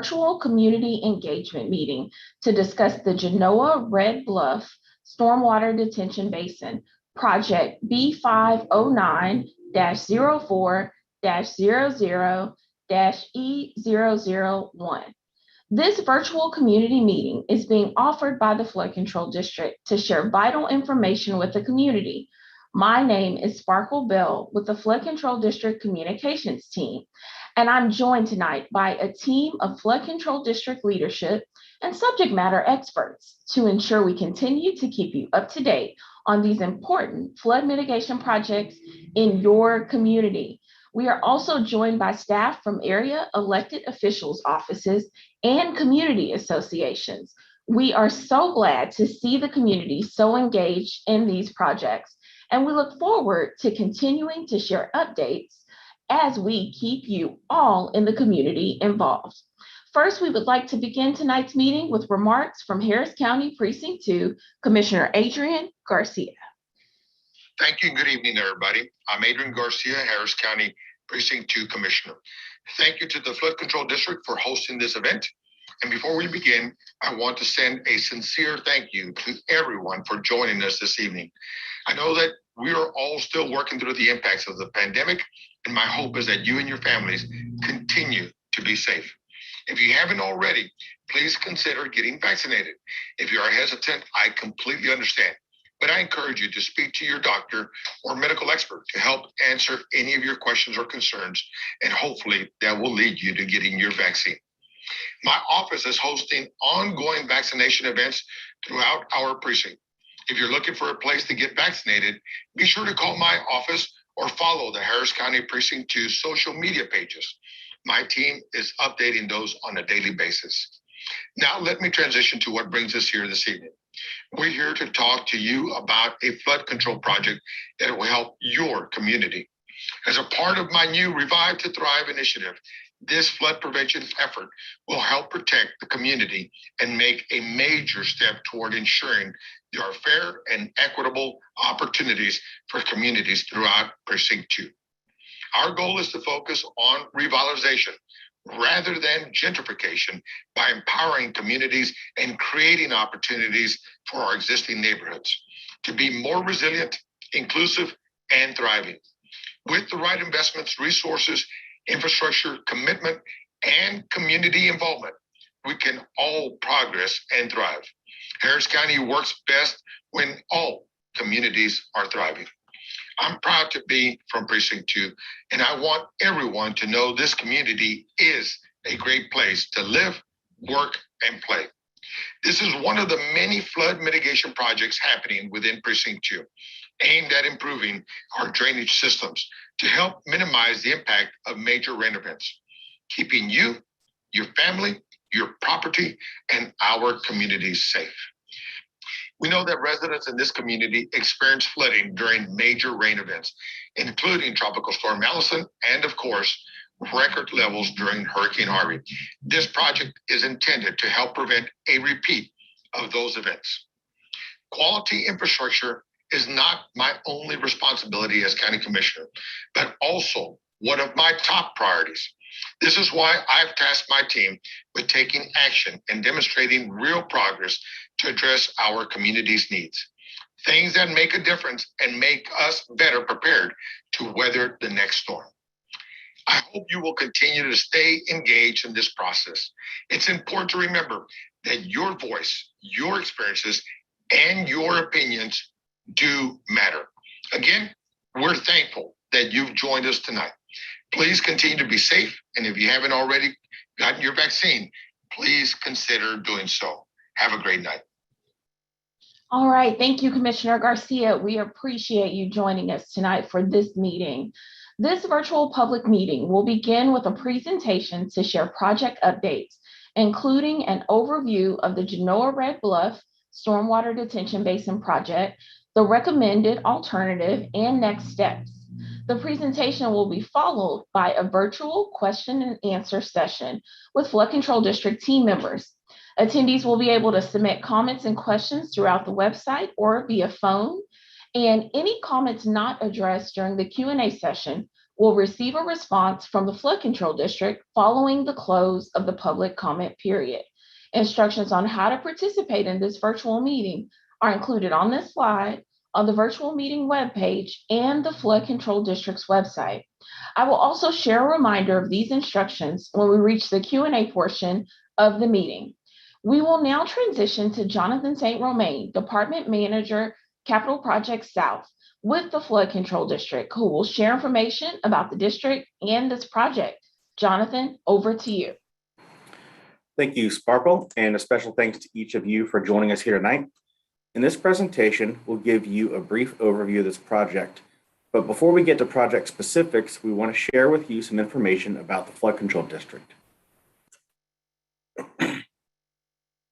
Virtual community engagement meeting to discuss the Genoa Red Bluff Stormwater Detention Basin, Project B509-04-00-E001. This virtual community meeting is being offered by the Flood Control District to share vital information with the community. My name is Sparkle Bell with the Flood Control District Communications team, and I'm joined tonight by a team of Flood Control District leadership and subject matter experts to ensure we continue to keep you up to date on these important flood mitigation projects in your community. We are also joined by staff from area elected officials' offices and community associations. We are so glad to see the community so engaged in these projects, and we look forward to continuing to share updates as we keep you all in the community involved. First, we would like to begin tonight's meeting with remarks from Harris County Precinct 2, Commissioner Adrian Garcia. Thank you and good evening, everybody. I'm Adrian Garcia, Harris County Precinct 2 Commissioner. Thank you to the Flood Control District for hosting this event. And before we begin, I want to send a sincere thank you to everyone for joining us this evening. I know that we are all still working through the impacts of the pandemic, and my hope is that you and your families continue to be safe. If you haven't already, please consider getting vaccinated. If you are hesitant, I completely understand, but I encourage you to speak to your doctor or medical expert to help answer any of your questions or concerns, and hopefully that will lead you to getting your vaccine. My office is hosting ongoing vaccination events throughout our precinct. If you're looking for a place to get vaccinated, be sure to call my office or follow the Harris County Precinct 2 social media pages. My team is updating those on a daily basis. Now let me transition to what brings us here this evening. We're here to talk to you about a flood control project that will help your community. As a part of my new Revive to Thrive initiative, this flood prevention effort will help protect the community and make a major step toward ensuring there are fair and equitable opportunities for communities throughout Precinct 2. Our goal is to focus on revitalization rather than gentrification by empowering communities and creating opportunities for our existing neighborhoods to be more resilient, inclusive, and thriving. With the right investments, resources, infrastructure, commitment, and community involvement, we can all progress and thrive. Harris County works best when all communities are thriving. I'm proud to be from Precinct 2, and I want everyone to know this community is a great place to live, work, and play. This is one of the many flood mitigation projects happening within Precinct 2, aimed at improving our drainage systems to help minimize the impact of major rain events, keeping you, your family, your property, and our communities safe. We know that residents in this community experience flooding during major rain events, including Tropical Storm Allison and, of course, record levels during Hurricane Harvey. This project is intended to help prevent a repeat of those events. Quality infrastructure is not my only responsibility as County Commissioner, but also one of my top priorities. This is why I've tasked my team with taking action and demonstrating real progress to address our community's needs, things that make a difference and make us better prepared to weather the next storm. I hope you will continue to stay engaged in this process. It's important to remember that your voice, your experiences, and your opinions do matter. Again, we're thankful that you've joined us tonight. Please continue to be safe, and if you haven't already gotten your vaccine, please consider doing so. Have a great night. All right, thank you, Commissioner Garcia. We appreciate you joining us tonight for this meeting. This virtual public meeting will begin with a presentation to share project updates, including an overview of the Genoa Red Bluff Stormwater Detention Basin project, the recommended alternative, and next steps. The presentation will be followed by a virtual question and answer session with Flood Control District team members. Attendees will be able to submit comments and questions throughout the website or via phone, and any comments not addressed during the Q&A session will receive a response from the Flood Control District following the close of the public comment period. Instructions on how to participate in this virtual meeting are included on this slide, on the virtual meeting webpage, and the Flood Control District's website. I will also share a reminder of these instructions when we reach the Q&A portion of the meeting. We will now transition to Jonathan St. Romain, Department Manager, Capital Projects South, with the Flood Control District, who will share information about the district and this project. Jonathan, over to you. Thank you, Sparkle, and a special thanks to each of you for joining us here tonight. In this presentation, we'll give you a brief overview of this project. But before we get to project specifics, we want to share with you some information about the Flood Control District.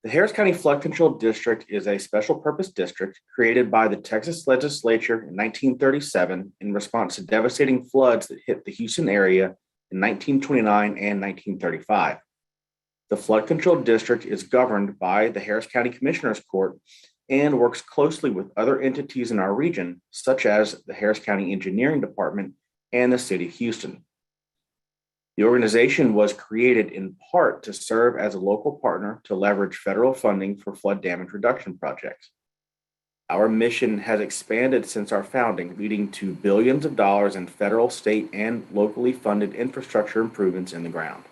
The Harris County Flood Control District is a special purpose district created by the Texas legislature in 1937 in response to devastating floods that hit the Houston area in 1929 and 1935. The Flood Control District is governed by the Harris County Commissioners Court and works closely with other entities in our region, such as the Harris County Engineering Department and the City of Houston. The organization was created in part to serve as a local partner to leverage federal funding for flood damage reduction projects. Our mission has expanded since our founding, leading to billions of dollars in federal, state, and locally funded infrastructure improvements in the ground.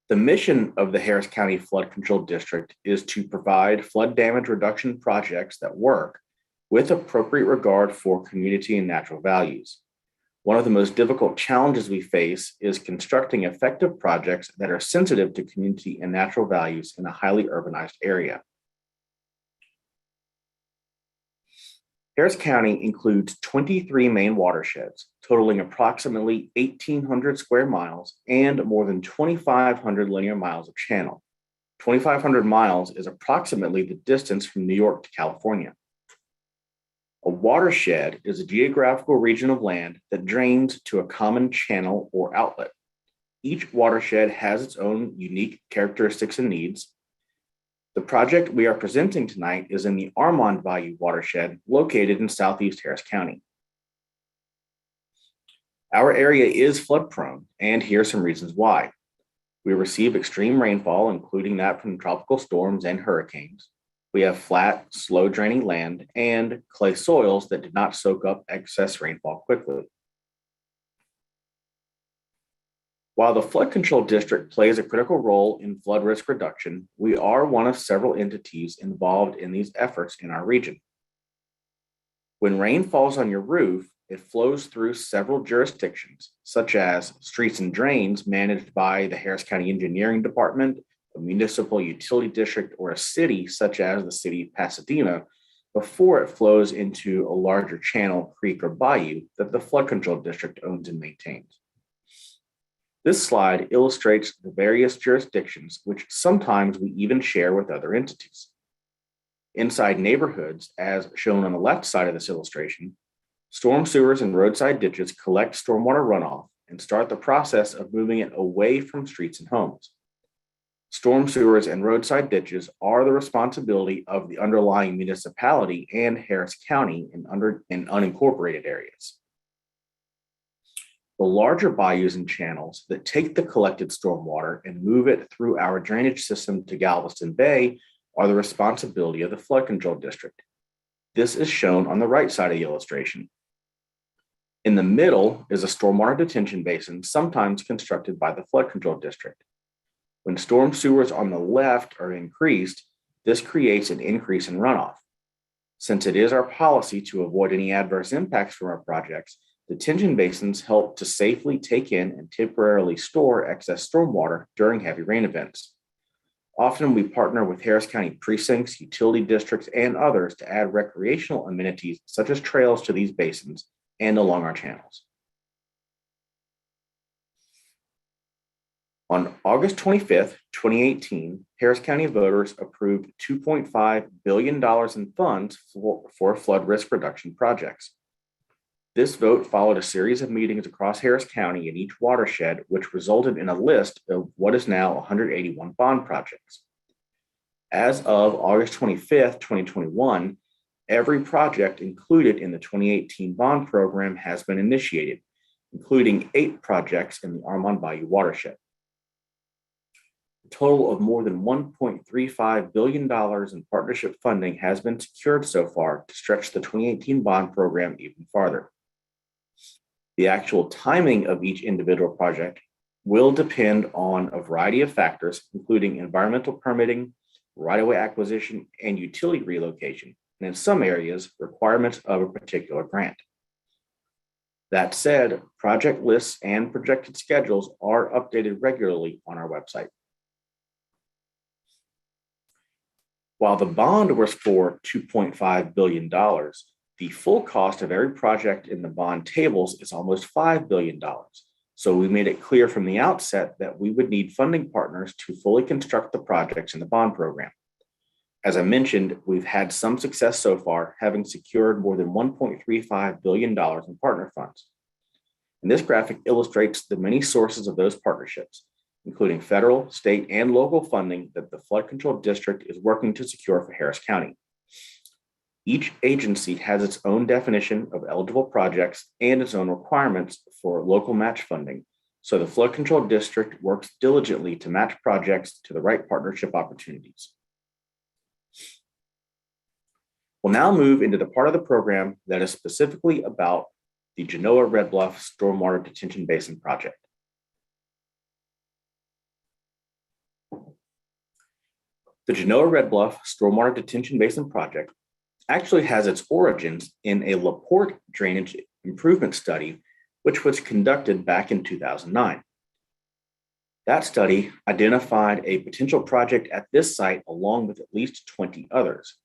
The mission of the Harris County Flood Control District is to provide flood damage reduction projects that work with appropriate regard for community and natural values. One of the most difficult challenges we face is constructing effective projects that are sensitive to community and natural values in a highly urbanized area. Harris County includes 23 main watersheds, totaling approximately 1,800 square miles and more than 2,500 linear miles of channel. 2,500 miles is approximately the distance from New York to California. A watershed is a geographical region of land that drains to a common channel or outlet. Each watershed has its own unique characteristics and needs. The project we are presenting tonight is in the Armand Bayou watershed located in southeast Harris County. Our area is flood prone, and here are some reasons why. We receive extreme rainfall, including that from tropical storms and hurricanes. We have flat, slow draining land and clay soils that did not soak up excess rainfall quickly. While the Flood Control District plays a critical role in flood risk reduction, we are one of several entities involved in these efforts in our region. When rain falls on your roof, it flows through several jurisdictions, such as streets and drains managed by the Harris County Engineering Department, a municipal utility district, or a city such as the city of Pasadena, before it flows into a larger channel, creek, or bayou that the Flood Control District owns and maintains. This slide illustrates the various jurisdictions, which sometimes we even share with other entities. Inside neighborhoods, as shown on the left side of this illustration, storm sewers and roadside ditches collect stormwater runoff and start the process of moving it away from streets and homes. Storm sewers and roadside ditches are the responsibility of the underlying municipality and Harris County in unincorporated areas. The larger bayous and channels that take the collected stormwater and move it through our drainage system to Galveston Bay are the responsibility of the Flood Control District. This is shown on the right side of the illustration. In the middle is a stormwater detention basin, sometimes constructed by the Flood Control District. When storm sewers on the left are increased, this creates an increase in runoff. Since it is our policy to avoid any adverse impacts from our projects, detention basins help to safely take in and temporarily store excess stormwater during heavy rain events. Often we partner with Harris County precincts, utility districts, and others to add recreational amenities such as trails to these basins and along our channels. On August 25th, 2018, Harris County voters approved $2.5 billion in funds for flood risk reduction projects. This vote followed a series of meetings across Harris County in each watershed, which resulted in a list of what is now 181 bond projects. As of August 25th, 2021, every project included in the 2018 bond program has been initiated, including 8 projects in the Armand Bayou watershed. A total of more than $1.35 billion in partnership funding has been secured so far to stretch the 2018 bond program even farther. The actual timing of each individual project will depend on a variety of factors, including environmental permitting, right-of-way acquisition, and utility relocation, and in some areas, requirements of a particular grant. That said, project lists and projected schedules are updated regularly on our website. While the bond was for $2.5 billion, the full cost of every project in the bond tables is almost $5 billion. So we made it clear from the outset that we would need funding partners to fully construct the projects in the bond program. As I mentioned, we've had some success so far, having secured more than $1.35 billion in partner funds. And this graphic illustrates the many sources of those partnerships, including federal, state, and local funding that the Flood Control District is working to secure for Harris County. Each agency has its own definition of eligible projects and its own requirements for local match funding, so the Flood Control District works diligently to match projects to the right partnership opportunities. We'll now move into the part of the program that is specifically about the Genoa Red Bluff Stormwater Detention Basin project. The Genoa Red Bluff Stormwater Detention Basin project actually has its origins in a LaPorte drainage improvement study, which was conducted back in 2009. That study identified a potential project at this site along with at least 20 others.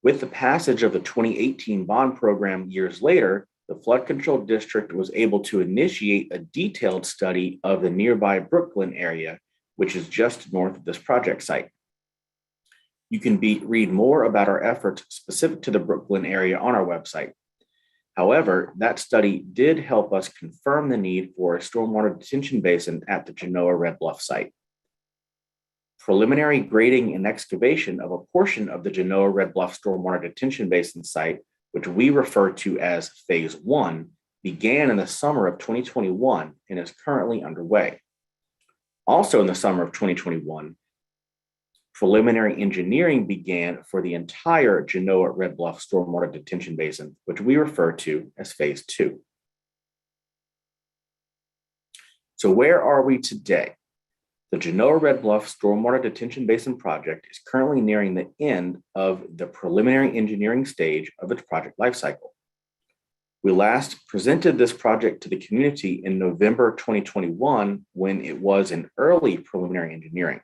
With the passage of the 2018 bond program years later, the Flood Control District was able to initiate a detailed study of the nearby Brooklyn area, which is just north of this project site. You can read more about our efforts specific to the Brooklyn area on our website. However, that study did help us confirm the need for a stormwater detention basin at the Genoa Red Bluff site. Preliminary grading and excavation of a portion of the Genoa Red Bluff Stormwater Detention Basin site, which we refer to as Phase 1, began in the summer of 2021 and is currently underway. Also in the summer of 2021, preliminary engineering began for the entire Genoa Red Bluff Stormwater Detention Basin, which we refer to as Phase 2. So where are we today? The Genoa Red Bluff Stormwater Detention Basin project is currently nearing the end of the preliminary engineering stage of its project lifecycle. We last presented this project to the community in November 2021 when it was in early preliminary engineering.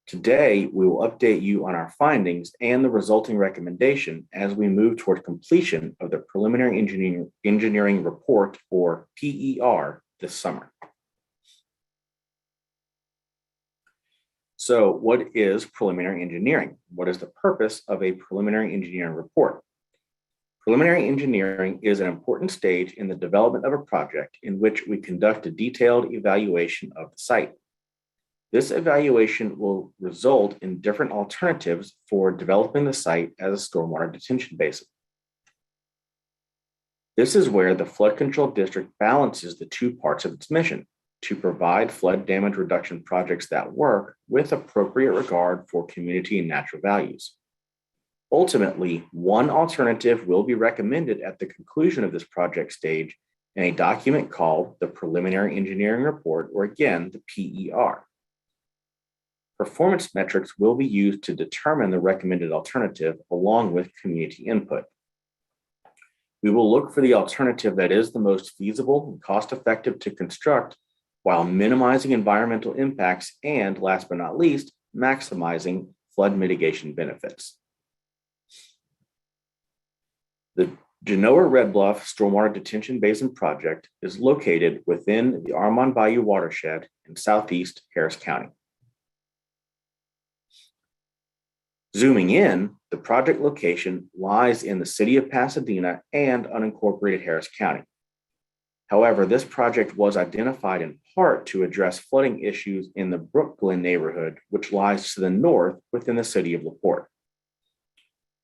Today, we will update you on our findings and the resulting recommendation as we move toward completion of the preliminary engineering report, or PER, this summer. So what is preliminary engineering? What is the purpose of a preliminary engineering report? Preliminary engineering is an important stage in the development of a project in which we conduct a detailed evaluation of the site. This evaluation will result in different alternatives for developing the site as a stormwater detention basin. This is where the Flood Control District balances the two parts of its mission: to provide flood damage reduction projects that work with appropriate regard for community and natural values. Ultimately, one alternative will be recommended at the conclusion of this project stage in a document called the Preliminary Engineering Report, or again, the PER. Performance metrics will be used to determine the recommended alternative along with community input. We will look for the alternative that is the most feasible and cost-effective to construct while minimizing environmental impacts and, last but not least, maximizing flood mitigation benefits. The Genoa Red Bluff Stormwater Detention Basin project is located within the Armand Bayou watershed in southeast Harris County. Zooming in, the project location lies in the city of Pasadena and unincorporated Harris County. However, this project was identified in part to address flooding issues in the Brooklyn neighborhood, which lies to the north within the city of LaPorte.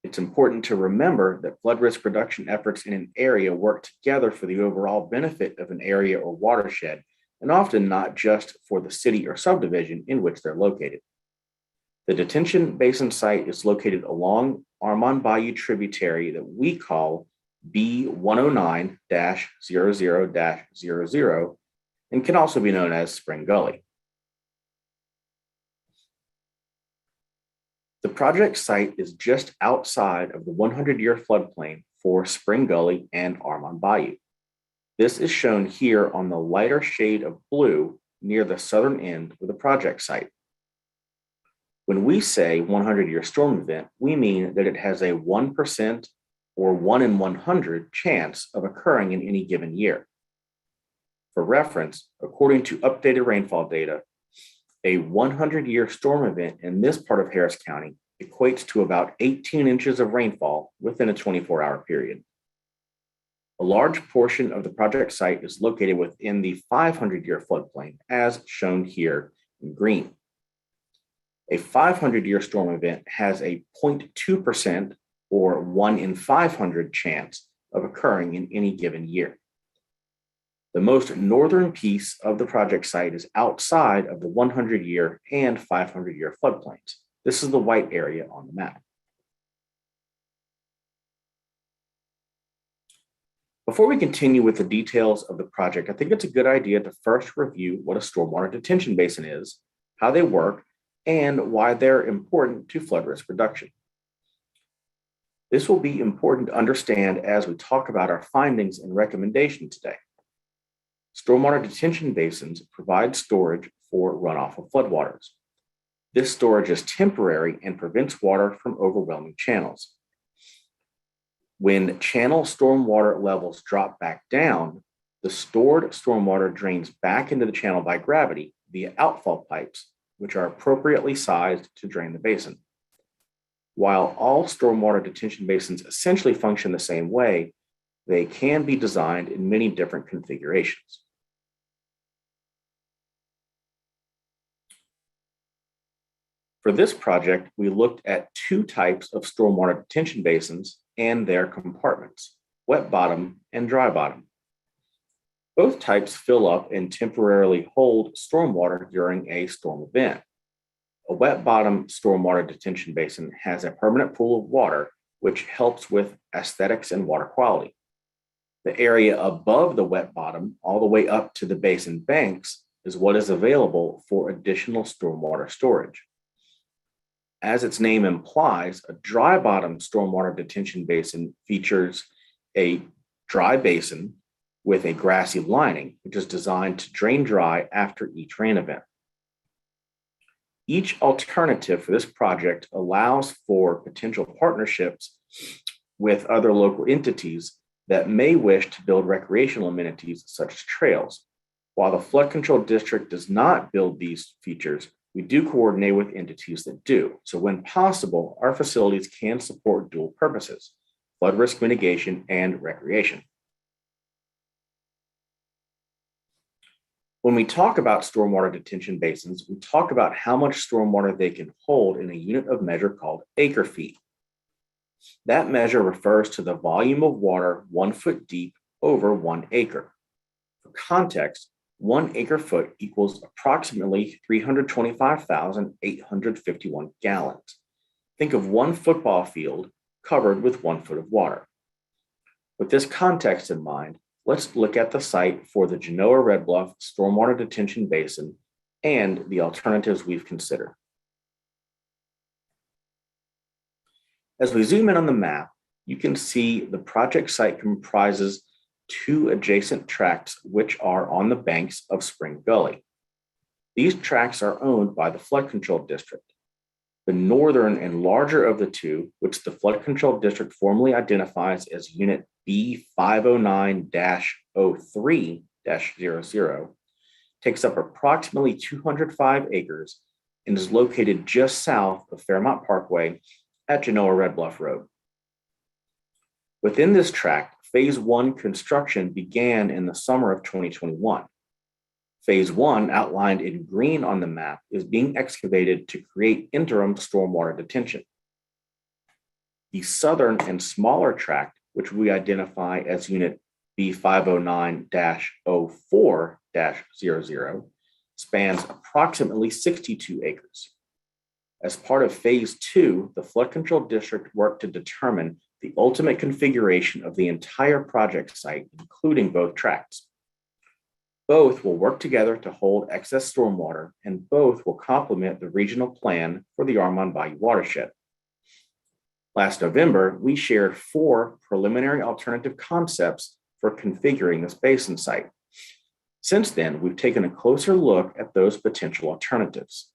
It's important to remember that flood risk reduction efforts in an area work together for the overall benefit of an area or watershed, and often not just for the city or subdivision in which they're located. The detention basin site is located along Armand Bayou tributary that we call B109-00-00 and can also be known as Spring Gully. The project site is just outside of the 100-year floodplain for Spring Gully and Armand Bayou. This is shown here on the lighter shade of blue near the southern end of the project site. When we say 100-year storm event, we mean that it has a 1% or 1 in 100 chance of occurring in any given year. For reference, according to updated rainfall data, a 100-year storm event in this part of Harris County equates to about 18 inches of rainfall within a 24-hour period. A large portion of the project site is located within the 500-year floodplain, as shown here in green. A 500-year storm event has a 0.2% or 1 in 500 chance of occurring in any given year. The most northern piece of the project site is outside of the 100-year and 500-year floodplains. This is the white area on the map. Before we continue with the details of the project, I think it's a good idea to first review what a stormwater detention basin is, how they work, and why they're important to flood risk reduction. This will be important to understand as we talk about our findings and recommendation today. Stormwater detention basins provide storage for runoff of floodwaters. This storage is temporary and prevents water from overwhelming channels. When channel stormwater levels drop back down, the stored stormwater drains back into the channel by gravity via outfall pipes, which are appropriately sized to drain the basin. While all stormwater detention basins essentially function the same way, they can be designed in many different configurations. For this project, we looked at two types of stormwater detention basins and their compartments, wet bottom and dry bottom. Both types fill up and temporarily hold stormwater during a storm event. A wet bottom stormwater detention basin has a permanent pool of water, which helps with aesthetics and water quality. The area above the wet bottom, all the way up to the basin banks, is what is available for additional stormwater storage. As its name implies, a dry bottom stormwater detention basin features a dry basin with a grassy lining, which is designed to drain dry after each rain event. Each alternative for this project allows for potential partnerships with other local entities that may wish to build recreational amenities such as trails. While the flood control district does not build these features, we do coordinate with entities that do. So when possible, our facilities can support dual purposes, flood risk mitigation and recreation. When we talk about stormwater detention basins, we talk about how much stormwater they can hold in a unit of measure called acre feet. That measure refers to the volume of water 1 foot deep over 1 acre. For context, 1 acre foot equals approximately 325,851 gallons. Think of 1 football field covered with 1 foot of water. With this context in mind, let's look at the site for the Genoa Red Bluff Stormwater Detention Basin and the alternatives we've considered. As we zoom in on the map, you can see the project site comprises 2 adjacent tracts which are on the banks of Spring Gully. These tracts are owned by the Flood Control District. The northern and larger of the two, which the Flood Control District formally identifies as Unit B509-03-00, takes up approximately 205 acres and is located just south of Fairmont Parkway at Genoa Red Bluff Road. Within this tract, Phase 1 construction began in the summer of 2021. Phase 1, outlined in green on the map, is being excavated to create interim stormwater detention. The southern and smaller tract, which we identify as Unit B509-04-00, spans approximately 62 acres. As part of Phase 2, the Flood Control District worked to determine the ultimate configuration of the entire project site, including both tracts. Both will work together to hold excess stormwater, and both will complement the regional plan for the Armand Bayou watershed. Last November, we shared 4 preliminary alternative concepts for configuring this basin site. Since then, we've taken a closer look at those potential alternatives.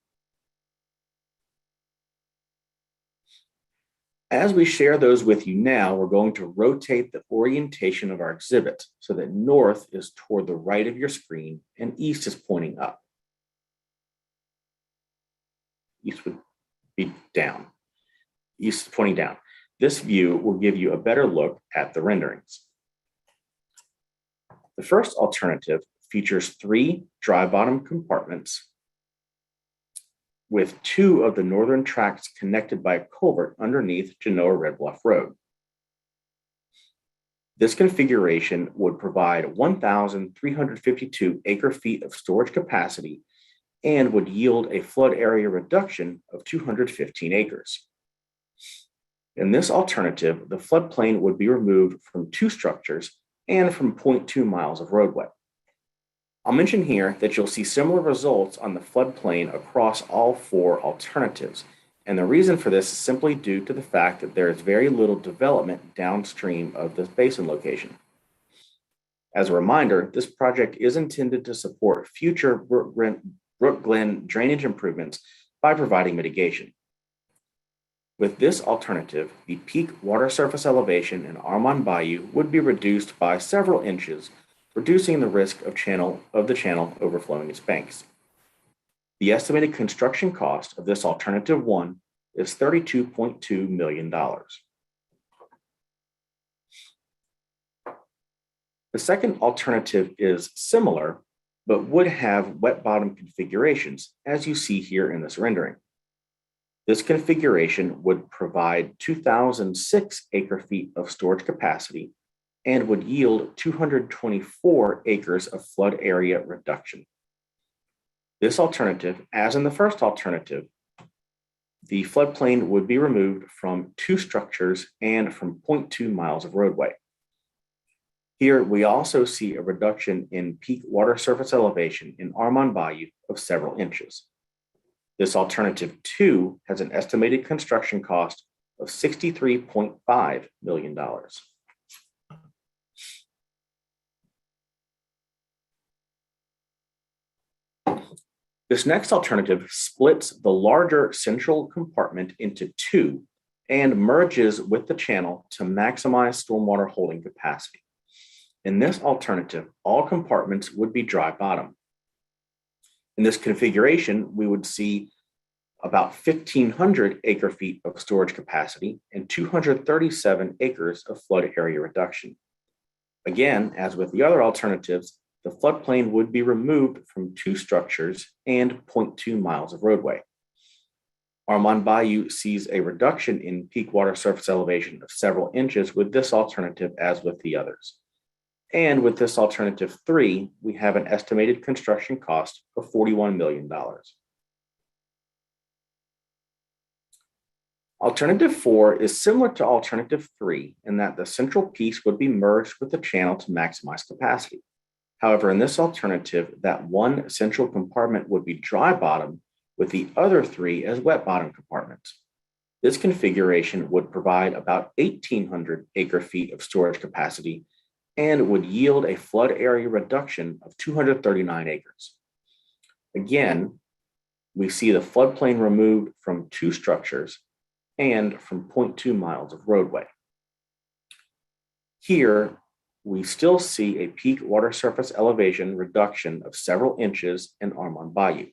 As we share those with you now, we're going to rotate the orientation of our exhibit so that north is toward the right of your screen and east is pointing up. East would be down. East is pointing down. This view will give you a better look at the renderings. The first alternative features 3 dry bottom compartments with 2 of the northern tracts connected by a culvert underneath Genoa Red Bluff Road. This configuration would provide 1,352 acre-feet of storage capacity and would yield a flood area reduction of 215 acres. In this alternative, the floodplain would be removed from 2 structures and from 0.2 miles of roadway. I'll mention here that you'll see similar results on the floodplain across all 4 alternatives, and the reason for this is simply due to the fact that there is very little development downstream of this basin location. As a reminder, this project is intended to support future Brook Glen drainage improvements by providing mitigation. With this alternative, the peak water surface elevation in Armand Bayou would be reduced by several inches, reducing the risk of the channel overflowing its banks. The estimated construction cost of this alternative 1 is $32.2 million. The second alternative is similar, but would have wet bottom configurations, as you see here in this rendering. This configuration would provide 2,006 acre-feet of storage capacity and would yield 224 acres of flood area reduction. This alternative, as in the first alternative, the floodplain would be removed from 2 structures and from 0.2 miles of roadway. Here, we also see a reduction in peak water surface elevation in Armand Bayou of several inches. This alternative 2 has an estimated construction cost of $63.5 million. This next alternative splits the larger central compartment into 2 and merges with the channel to maximize stormwater holding capacity. In this alternative, all compartments would be dry bottom. In this configuration, we would see about 1,500 acre-feet of storage capacity and 237 acres of flood area reduction. Again, as with the other alternatives, the floodplain would be removed from 2 structures and 0.2 miles of roadway. Armand Bayou sees a reduction in peak water surface elevation of several inches with this alternative as with the others. And with this alternative 3, we have an estimated construction cost of $41 million. Alternative 4 is similar to alternative 3 in that the central piece would be merged with the channel to maximize capacity. However, in this alternative, that 1 central compartment would be dry bottom with the other 3 as wet bottom compartments. This configuration would provide about 1,800 acre-feet of storage capacity and would yield a flood area reduction of 239 acres. Again, we see the floodplain removed from 2 structures and from 0.2 miles of roadway. Here, we still see a peak water surface elevation reduction of several inches in Armand Bayou.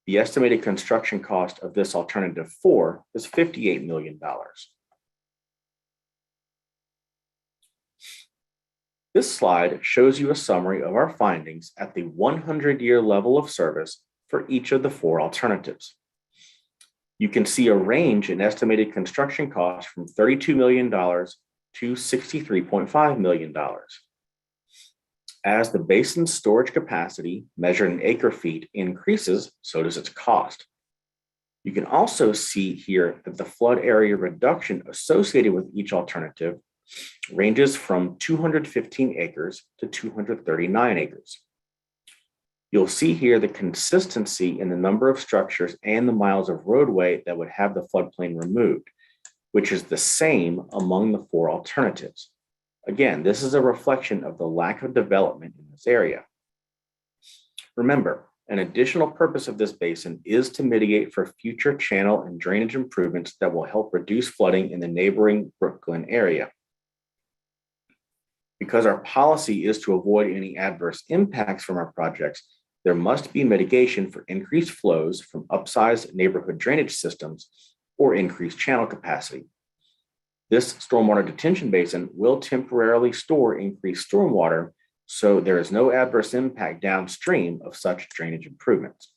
The estimated construction cost of this alternative 4 is $58 million. This slide shows you a summary of our findings at the 100-year level of service for each of the 4 alternatives. You can see a range in estimated construction costs from $32 million to $63.5 million. As the basin's storage capacity, measured in acre feet, increases, so does its cost. You can also see here that the flood area reduction associated with each alternative ranges from 215 acres to 239 acres. You'll see here the consistency in the number of structures and the miles of roadway that would have the floodplain removed, which is the same among the four alternatives. Again, this is a reflection of the lack of development in this area. Remember, an additional purpose of this basin is to mitigate for future channel and drainage improvements that will help reduce flooding in the neighboring Brooklyn area. Because our policy is to avoid any adverse impacts from our projects, there must be mitigation for increased flows from upsized neighborhood drainage systems or increased channel capacity. This stormwater detention basin will temporarily store increased stormwater, so there is no adverse impact downstream of such drainage improvements.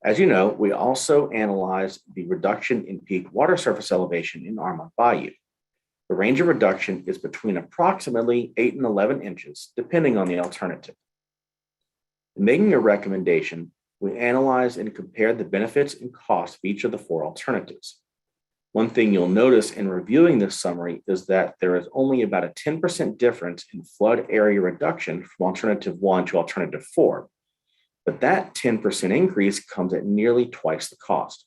As you know, we also analyzed the reduction in peak water surface elevation in Armont Bayou. The range of reduction is between approximately 8 and 11 inches, depending on the alternative. In making a recommendation, we analyzed and compared the benefits and costs of each of the four alternatives. One thing you'll notice in reviewing this summary is that there is only about a 10% difference in flood area reduction from alternative 1 to alternative 4, but that 10% increase comes at nearly twice the cost.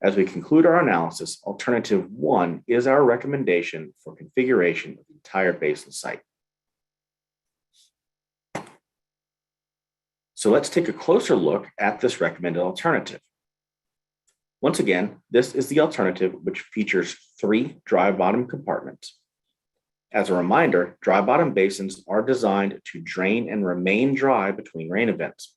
As we conclude our analysis, alternative 1 is our recommendation for configuration of the entire basin site. So let's take a closer look at this recommended alternative. Once again, this is the alternative which features 3 dry bottom compartments. As a reminder, dry bottom basins are designed to drain and remain dry between rain events.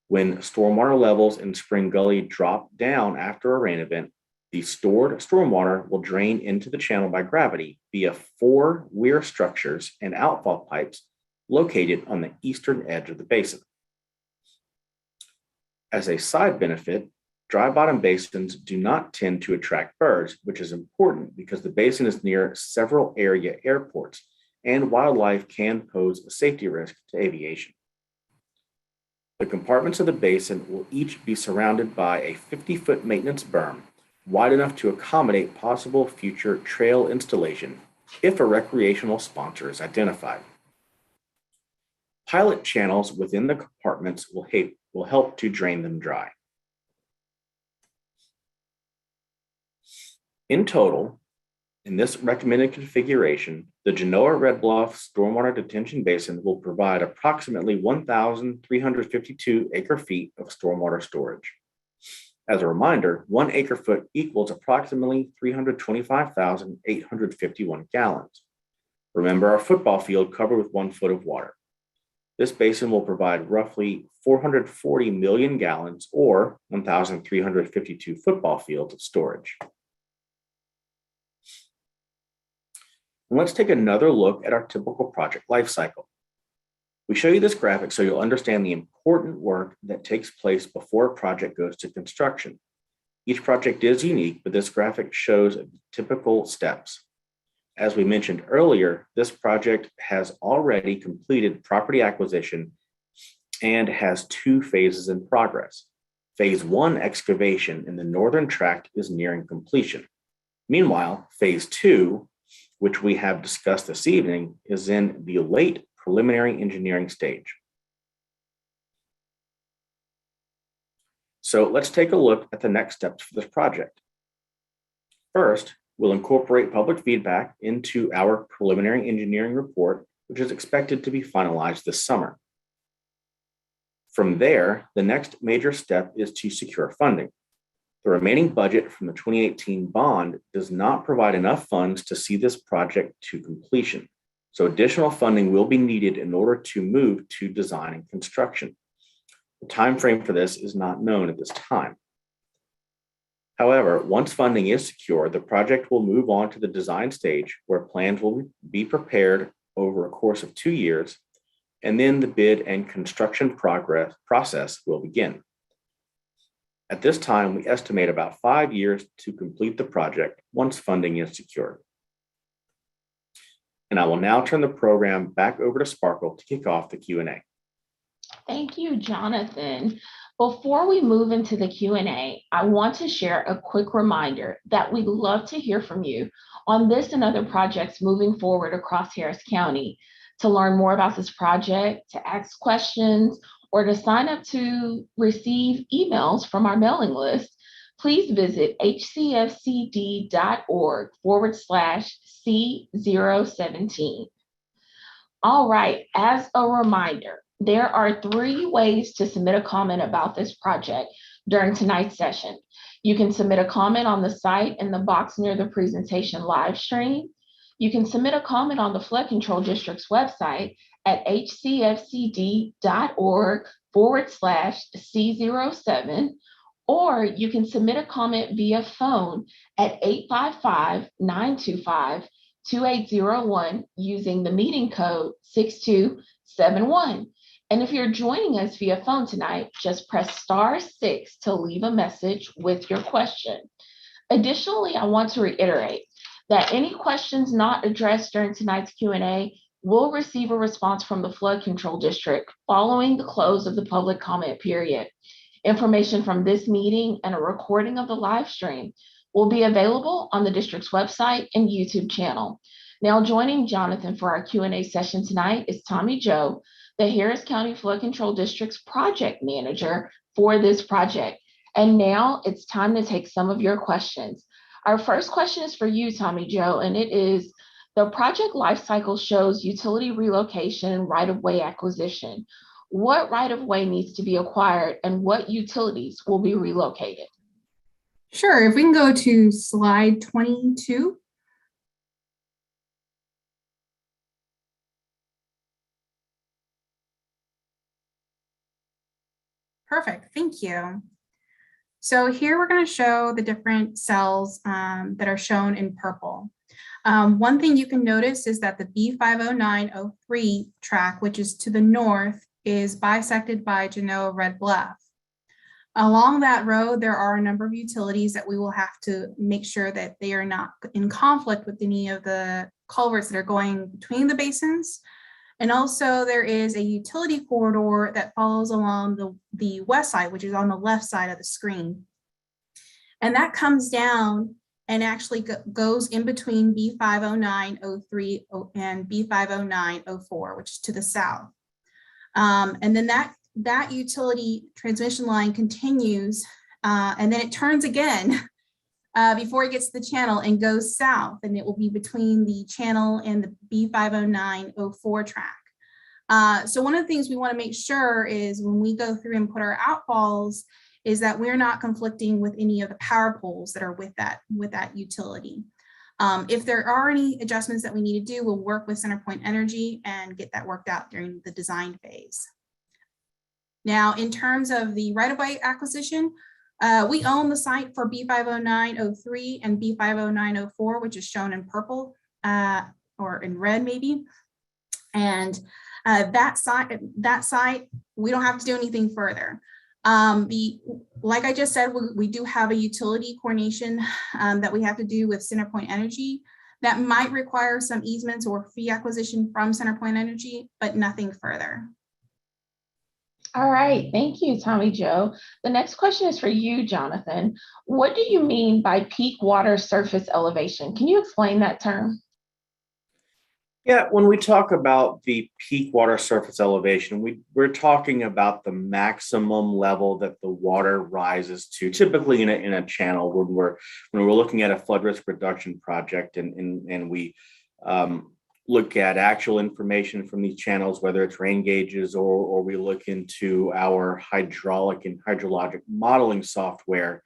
When stormwater levels in Spring Gully drop down after a rain event, the stored stormwater will drain into the channel by gravity via 4 weir structures and outfall pipes located on the eastern edge of the basin. As a side benefit, dry bottom basins do not tend to attract birds, which is important because the basin is near several area airports and wildlife can pose a safety risk to aviation. The compartments of the basin will each be surrounded by a 50-foot maintenance berm, wide enough to accommodate possible future trail installation if a recreational sponsor is identified. Pilot channels within the compartments will help to drain them dry. In total, in this recommended configuration, the Genoa Red Bluff Stormwater Detention Basin will provide approximately 1,352 acre-feet of stormwater storage. As a reminder, 1 acre-foot equals approximately 325,851 gallons. Remember our football field covered with 1 foot of water. This basin will provide roughly 440 million gallons or 1,352 football fields of storage. And let's take another look at our typical project life cycle. We show you this graphic so you'll understand the important work that takes place before a project goes to construction. Each project is unique, but this graphic shows typical steps. As we mentioned earlier, this project has already completed property acquisition and has 2 phases in progress. Phase 1 excavation in the northern tract is nearing completion. Meanwhile, phase 2, which we have discussed this evening, is in the late preliminary engineering stage. So let's take a look at the next steps for this project. First, we'll incorporate public feedback into our preliminary engineering report, which is expected to be finalized this summer. From there, the next major step is to secure funding. The remaining budget from the 2018 bond does not provide enough funds to see this project to completion, so additional funding will be needed in order to move to design and construction. The timeframe for this is not known at this time. However, once funding is secured, the project will move on to the design stage where plans will be prepared over a course of 2 years, and then the bid and construction process will begin. At this time, we estimate about 5 years to complete the project once funding is secured. And I will now turn the program back over to Sparkle to kick off the Q&A. Thank you, Jonathan. Before we move into the Q&A, I want to share a quick reminder that we'd love to hear from you on this and other projects moving forward across Harris County. To learn more about this project, to ask questions, or to sign up to receive emails from our mailing list, please visit hcfcd.org/C017. All right, as a reminder, there are 3 ways to submit a comment about this project during tonight's session. You can submit a comment on the site in the box near the presentation live stream. You can submit a comment on the Flood Control District's website at hcfcd.org/C07, or you can submit a comment via phone at 855-925-2801 using the meeting code 6271. And if you're joining us via phone tonight, just press *6 to leave a message with your question. Additionally, I want to reiterate that any questions not addressed during tonight's Q&A will receive a response from the Flood Control District following the close of the public comment period. Information from this meeting and a recording of the live stream will be available on the district's website and YouTube channel. Now, joining Jonathan for our Q&A session tonight is Tommy Joe, the Harris County Flood Control District's project manager for this project. And now it's time to take some of your questions. Our first question is for you, Tommy Joe, and it is, the project life cycle shows utility relocation and right-of-way acquisition. What right-of-way needs to be acquired and what utilities will be relocated? Sure, if we can go to slide 22. Perfect, thank you. So here we're going to show the different cells that are shown in purple. One thing you can notice is that the B50903 track, which is to the north, is bisected by Genoa Red Bluff. Along that road, there are a number of utilities that we will have to make sure that they are not in conflict with any of the culverts that are going between the basins. And also there is a utility corridor that follows along the west side, which is on the left side of the screen. And that comes down and actually goes in between B50903 and B50904, which is to the south. And then that utility transmission line continues and then it turns again before it gets to the channel and goes south, and it will be between the channel and the B50904 track. So one of the things we want to make sure is when we go through and put our outfalls is that we're not conflicting with any of the power poles that are with that utility. If there are any adjustments that we need to do, we'll work with CenterPoint Energy and get that worked out during the design phase. Now, in terms of the right-of-way acquisition, we own the site for B50903 and B50904, which is shown in purple or in red maybe. And that site, we don't have to do anything further. Like I just said, we do have a utility coordination that we have to do with CenterPoint Energy that might require some easements or fee acquisition from CenterPoint Energy, but nothing further. All right, thank you, Tommy Joe. The next question is for you, Jonathan. What do you mean by peak water surface elevation? Can you explain that term? Yeah, when we talk about the peak water surface elevation, we're talking about the maximum level that the water rises to, typically in a channel when we're looking at a flood risk reduction project and we look at actual information from these channels, whether it's rain gauges or we look into our hydraulic and hydrologic modeling software.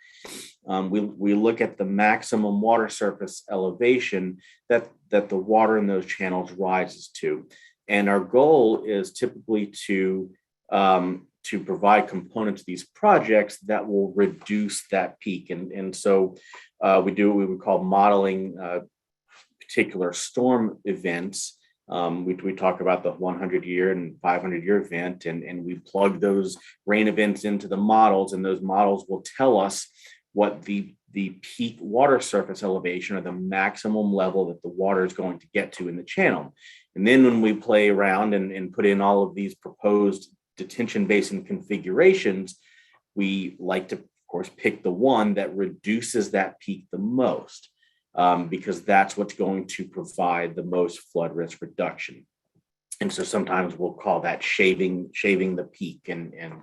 We look at the maximum water surface elevation that the water in those channels rises to. And our goal is typically to provide components to these projects that will reduce that peak. And so we do what we would call modeling particular storm events We talk about the 100-year and 500-year event, and we plug those rain events into the models, and those models will tell us what the peak water surface elevation or the maximum level that the water is going to get to in the channel. And then when we play around and put in all of these proposed detention basin configurations, we like to, of course, pick the one that reduces that peak the most, because that's what's going to provide the most flood risk reduction. And so sometimes we'll call that shaving the peak, and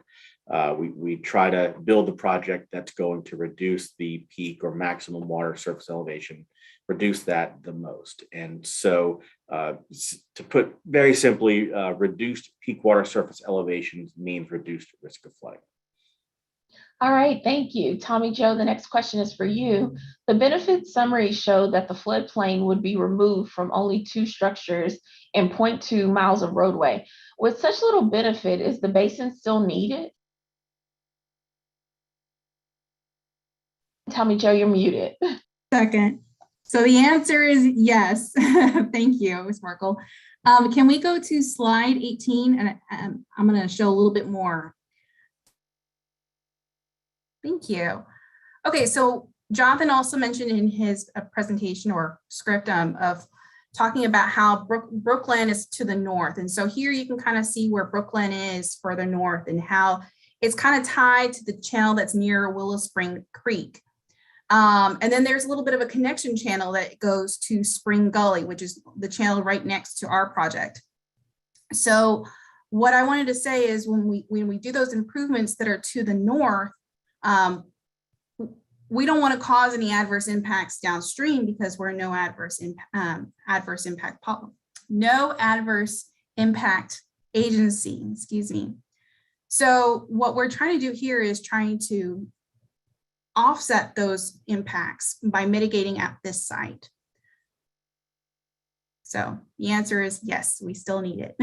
we try to build the project that's going to reduce the peak or maximum water surface elevation, reduce that the most. And so to put very simply, reduced peak water surface elevations means reduced risk of flooding. All right, thank you. Tommy Joe, the next question is for you. The benefit summary showed that the floodplain would be removed from only 2 structures and 0.2 miles of roadway. With such little benefit, is the basin still needed? Tommy Joe, you're muted. Second. So the answer is yes. Thank you, Sparkle. Can we go to slide 18? And I'm going to show a little bit more. Thank you. Okay, so Jonathan also mentioned in his presentation or script of talking about how Brooklyn is to the north. And so here you can kind of see where Brooklyn is further north and how it's kind of tied to the channel that's near Willow Spring Creek. And then there's a little bit of a connection channel that goes to Spring Gully, which is the channel right next to our project. So what I wanted to say is when we do those improvements that are to the north, we don't want to cause any adverse impacts downstream because we're no adverse impact agency, excuse me. So what we're trying to do here is trying to offset those impacts by mitigating at this site. So the answer is yes, we still need it.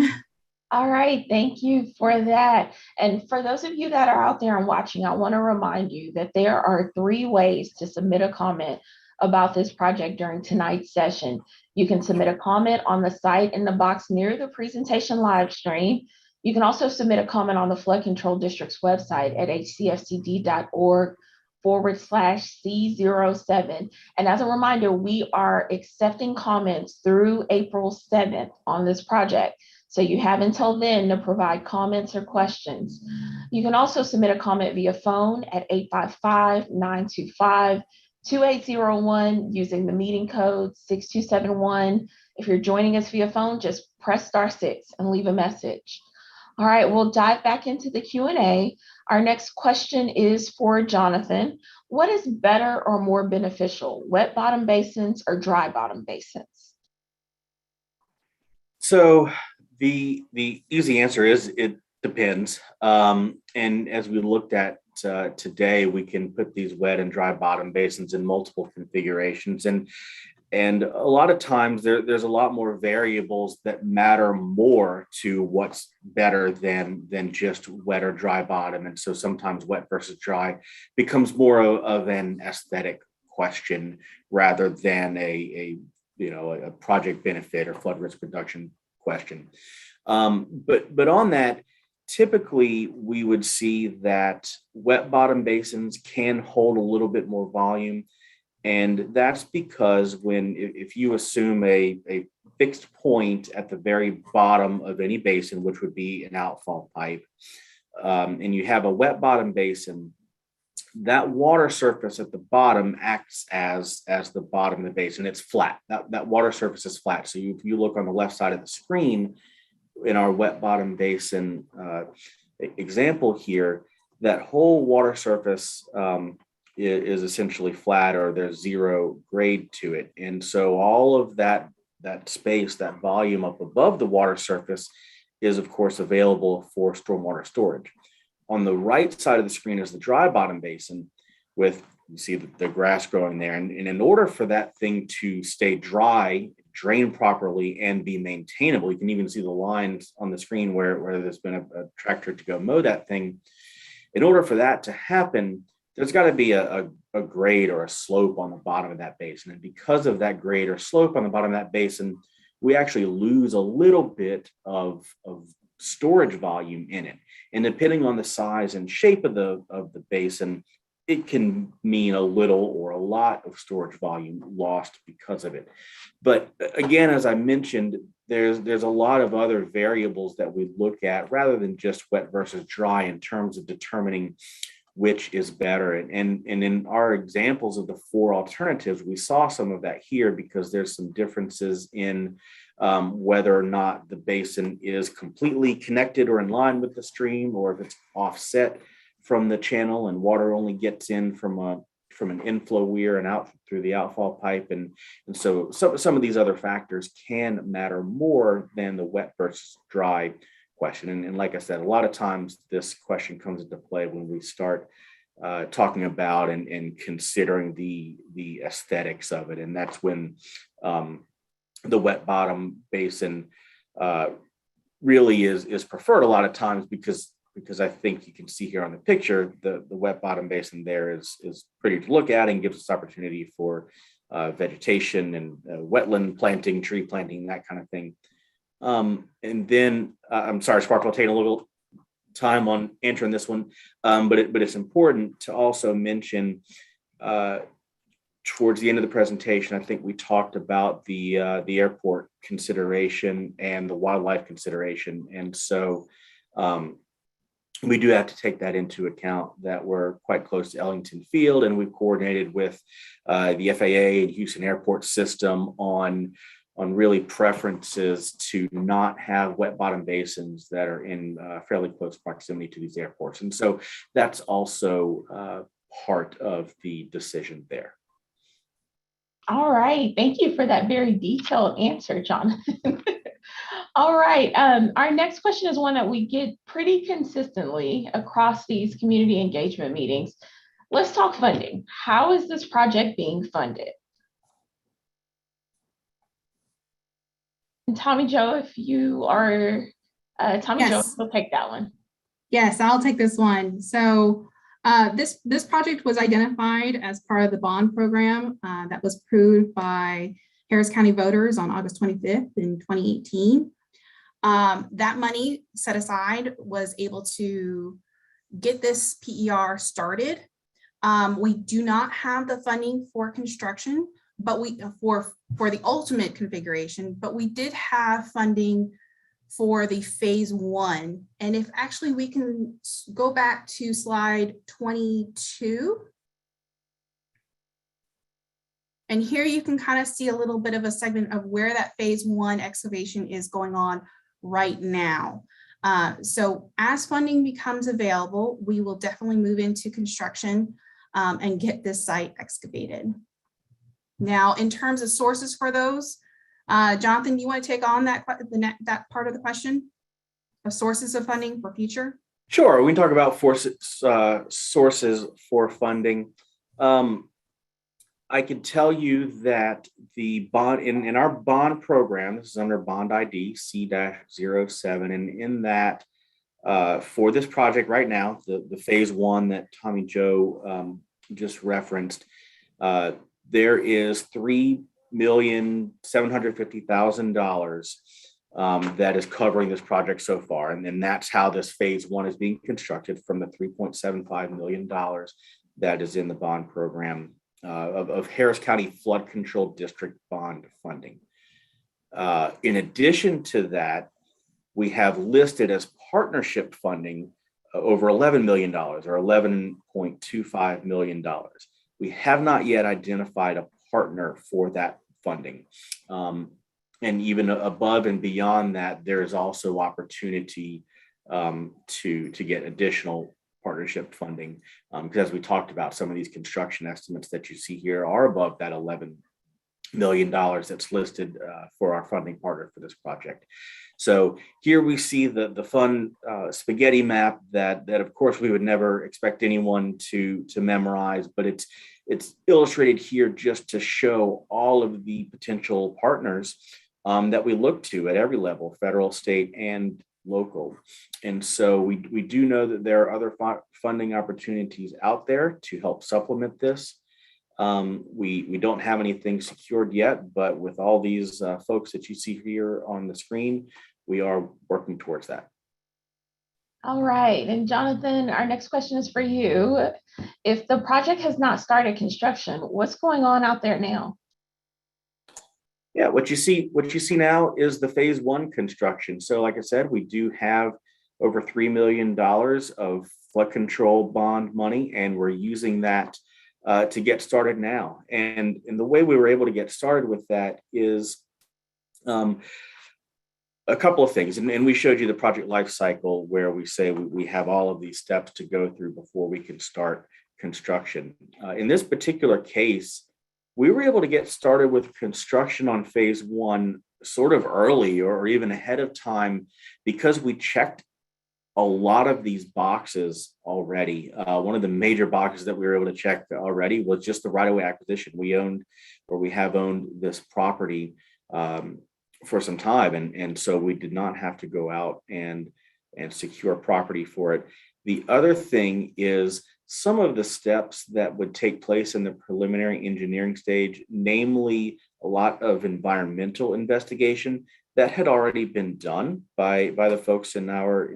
All right, thank you for that. And for those of you that are out there and watching, I want to remind you that there are 3 ways to submit a comment about this project during tonight's session. You can submit a comment on the site in the box near the presentation live stream. You can also submit a comment on the Flood Control District's website at hcfcd.org/C07. And as a reminder, we are accepting comments through April 7th on this project. So you have until then to provide comments or questions. You can also submit a comment via phone at 855-925-2801 using the meeting code 6271. If you're joining us via phone, just press *6 and leave a message. All right, we'll dive back into the Q&A. Our next question is for Jonathan. What is better or more beneficial, wet bottom basins or dry bottom basins? So the easy answer is it depends. And as we looked at today, we can put these wet and dry bottom basins in multiple configurations. And a lot of times there's a lot more variables that matter more to what's better than just wet or dry bottom. And so sometimes wet versus dry becomes more of an aesthetic question rather than a project benefit or flood risk reduction question. But on that, typically we would see that wet bottom basins can hold a little bit more volume. And that's because if you assume a fixed point at the very bottom of any basin, which would be an outfall pipe, and you have a wet bottom basin, that water surface at the bottom acts as the bottom of the basin. It's flat. That water surface is flat. So if you look on the left side of the screen in our wet bottom basin example here, that whole water surface is essentially flat, or there's 0 grade to it. And so all of that space, that volume up above the water surface is of course available for stormwater storage. On the right side of the screen is the dry bottom basin you see the grass growing there. And in order for that thing to stay dry, drain properly, and be maintainable, you can even see the lines on the screen where there's been a tractor to go mow that thing. In order for that to happen, there's got to be a grade or a slope on the bottom of that basin. And because of that grade or slope on the bottom of that basin, we actually lose a little bit of storage volume in it. And depending on the size and shape of the basin, it can mean a little or a lot of storage volume lost because of it. But again, as I mentioned, there's a lot of other variables that we look at rather than just wet versus dry in terms of determining which is better. And in our examples of the 4 alternatives, we saw some of that here because there's some differences in whether or not the basin is completely connected or in line with the stream, or if it's offset from the channel and water only gets in from an inflow weir and out through the outfall pipe. And so some of these other factors can matter more than the wet versus dry question. And like I said, a lot of times this question comes into play when we start talking about and considering the aesthetics of it. And that's when the wet bottom basin really is preferred a lot of times because I think you can see here on the picture, the wet bottom basin there is pretty to look at and gives us opportunity for vegetation and wetland planting, tree planting, that kind of thing. And then I'm sorry, Sparkle, I'll take a little time on answering this one, but it's important to also mention towards the end of the presentation, I think we talked about the airport consideration and the wildlife consideration, and so we do have to take that into account, that we're quite close to Ellington Field, and we've coordinated with the FAA and Houston Airport System on really preferences to not have wet bottom basins that are in fairly close proximity to these airports. And so that's also part of the decision there. All right, thank you for that very detailed answer, Jonathan. All right, our next question is one that we get pretty consistently across these community engagement meetings. Let's talk funding. How is this project being funded? And Tommy Jo, if you are, Tommy Jo, Yes. will take that one. Yes, I'll take this one. So this project was identified as part of the bond program that was approved by Harris County voters on August 25th in 2018. That money set aside was able to get this PER started. We do not have the funding for construction, but for the ultimate configuration, but we did have funding for the phase 1. And if actually we can go back to slide 22. And here you can kind of see a little bit of a segment of where that phase 1 excavation is going on right now. So as funding becomes available, we will definitely move into construction and get this site excavated. Now, in terms of sources for those, Jonathan, do you want to take on that part of the question of sources of funding for future? Sure, we can talk about sources for funding. I can tell you that the bond in our bond program, this is under bond ID C-07, and in that for this project right now, the phase 1 that Tommy Jo just referenced, there is $3,750,000 that is covering this project so far. And then that's how this phase 1 is being constructed from the $3.75 million that is in the bond program of Harris County Flood Control District bond funding. In addition to that, we have listed as partnership funding over $11 million or $11.25 million. We have not yet identified a partner for that funding. And even above and beyond that, there is also opportunity to get additional partnership funding. Because as we talked about, some of these construction estimates that you see here are above that $11 million that's listed for our funding partner for this project. So here we see the fun spaghetti map that of course we would never expect anyone to memorize, but it's illustrated here just to show all of the potential partners that we look to at every level, federal, state, and local. And so we do know that there are other funding opportunities out there to help supplement this. We don't have anything secured yet, but with all these folks that you see here on the screen, we are working towards that. All right, and Jonathan, our next question is for you. If the project has not started construction, what's going on out there now? Yeah, what you see now is the phase one construction. So like I said, we do have over $3 million of flood control bond money, and we're using that to get started now. And the way we were able to get started with that is a couple of things. And we showed you the project life cycle where we say we have all of these steps to go through before we can start construction. In this particular case, we were able to get started with construction on phase one sort of early or even ahead of time because we checked a lot of these boxes already. One of the major boxes that we were able to check already was just the right-of-way acquisition. We have owned this property for some time, and so we did not have to go out and secure property for it. The other thing is some of the steps that would take place in the preliminary engineering stage, namely a lot of environmental investigation that had already been done by the folks in our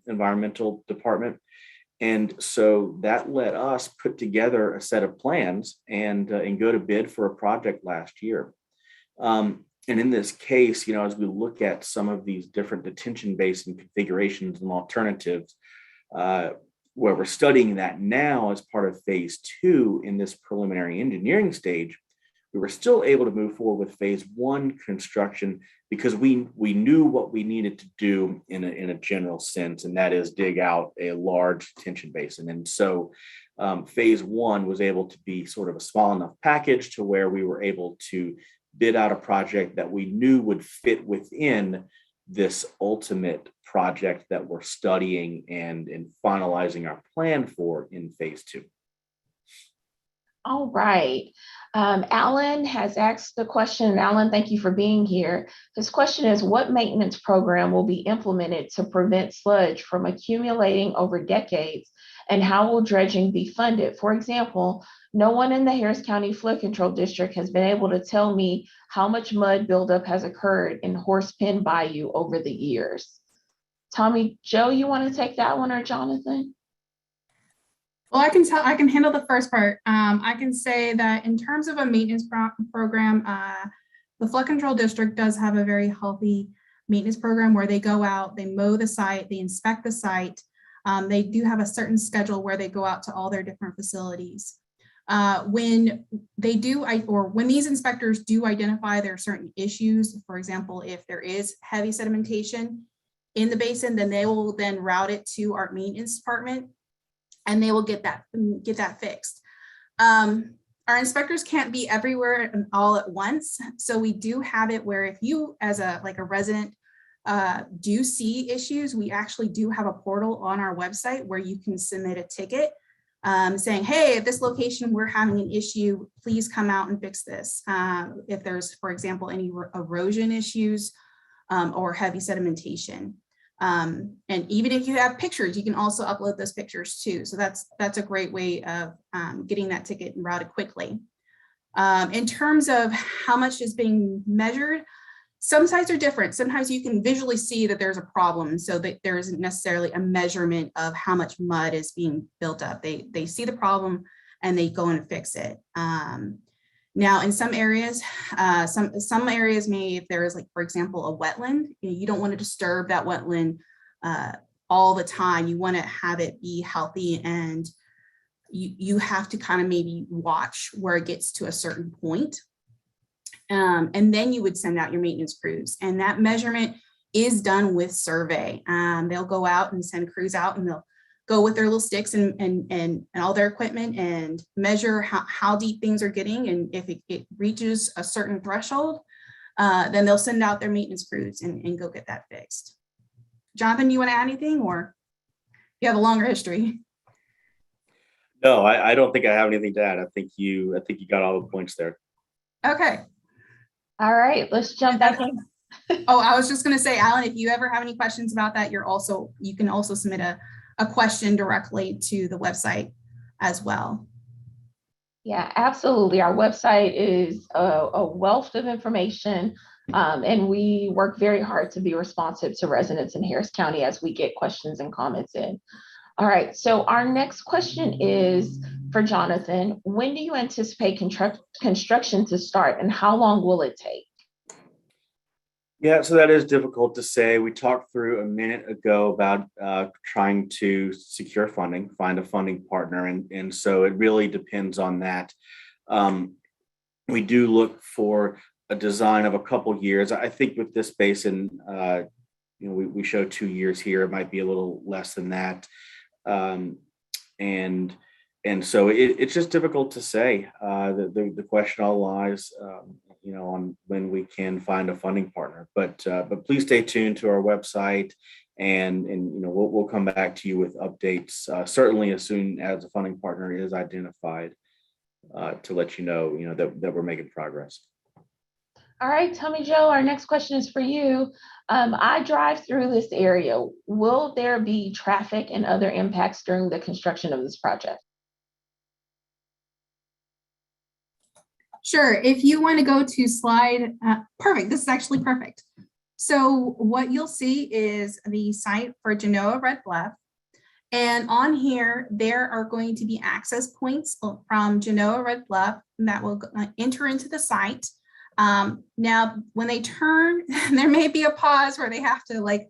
environmental department. And so that let us put together a set of plans and go to bid for a project last year. And in this case, as we look at some of these different detention basin configurations and alternatives, where we're studying that now as part of phase two in this preliminary engineering stage, we were still able to move forward with phase one construction because we knew what we needed to do in a general sense, and that is dig out a large detention basin. And so phase one was able to be sort of a small enough package to where we were able to bid out a project that we knew would fit within this ultimate project that we're studying and finalizing our plan for in phase two. All right. Alan has asked the question. Alan, thank you for being here. His question is, what maintenance program will be implemented to prevent sludge from accumulating over decades, and how will dredging be funded? For example, no one in the Harris County Flood Control District has been able to tell me how much mud buildup has occurred in Horse Pen Bayou over the years. Tommy Joe, you want to take that one, or Jonathan? Well, I can handle the first part. I can say that in terms of a maintenance program, the Flood Control District does have a very healthy maintenance program where they go out, they mow the site, they inspect the site. They do have a certain schedule where they go out to all their different facilities. When they do, when these inspectors do identify there are certain issues, for example, if there is heavy sedimentation in the basin, then they will then route it to our maintenance department, and they will get that fixed. Our inspectors can't be everywhere and all at once, so we do have it where if you, as a resident, do see issues, we actually do have a portal on our website where you can submit a ticket saying, hey, at this location, we're having an issue, please come out and fix this. If there's, for example, any erosion issues or heavy sedimentation. And even if you have pictures, you can also upload those pictures too. So that's a great way of getting that ticket routed quickly. In terms of how much is being measured, some sites are different. Sometimes you can visually see that there's a problem, so that there isn't necessarily a measurement of how much mud is being built up. They see the problem and they go and fix it. Now, in some areas, some areas may, if there is, like, for example, a wetland, you don't want to disturb that wetland all the time. You want to have it be healthy, and you have to kind of maybe watch where it gets to a certain point. And then you would send out your maintenance crews, and that measurement is done with survey. They'll go out and send crews out, and they'll go with their little sticks and all their equipment and measure how deep things are getting. And if it reaches a certain threshold, then they'll send out their maintenance crews and go get that fixed. Jonathan, you want to add anything, or you have a longer history? No, I don't think I have anything to add. I think you got all the points there. Okay. All right, let's jump back in. Oh, I was just going to say, Alan, if you ever have any questions about that, you can also submit a question directly to the website as well. Yeah, absolutely. Our website is a wealth of information, and we work very hard to be responsive to residents in Harris County as we get questions and comments in. All right, so our next question is for Jonathan. When do you anticipate construction to start, and how long will it take? Yeah, so that is difficult to say. We talked through a minute ago about trying to secure funding, find a funding partner, and so it really depends on that. Um, we do look for a design of a couple years. I think with this basin, we show 2 years here. It might be a little less than that, um, and and so it's just difficult to say. The question all lies, on when we can find a funding partner. But please stay tuned to our website, and we'll come back to you with updates certainly as soon as a funding partner is identified to let that we're making progress. All right, Tommy Joe, our next question is for you. I drive through this area. Will there be traffic and other impacts during the construction of this project? Sure, if you want to go to slide, perfect, this is actually perfect. So what you'll see is the site for Genoa Red Bluff. And on here, there are going to be access points from Genoa Red Bluff that will enter into the site. Now, when they turn, there may be a pause where they have to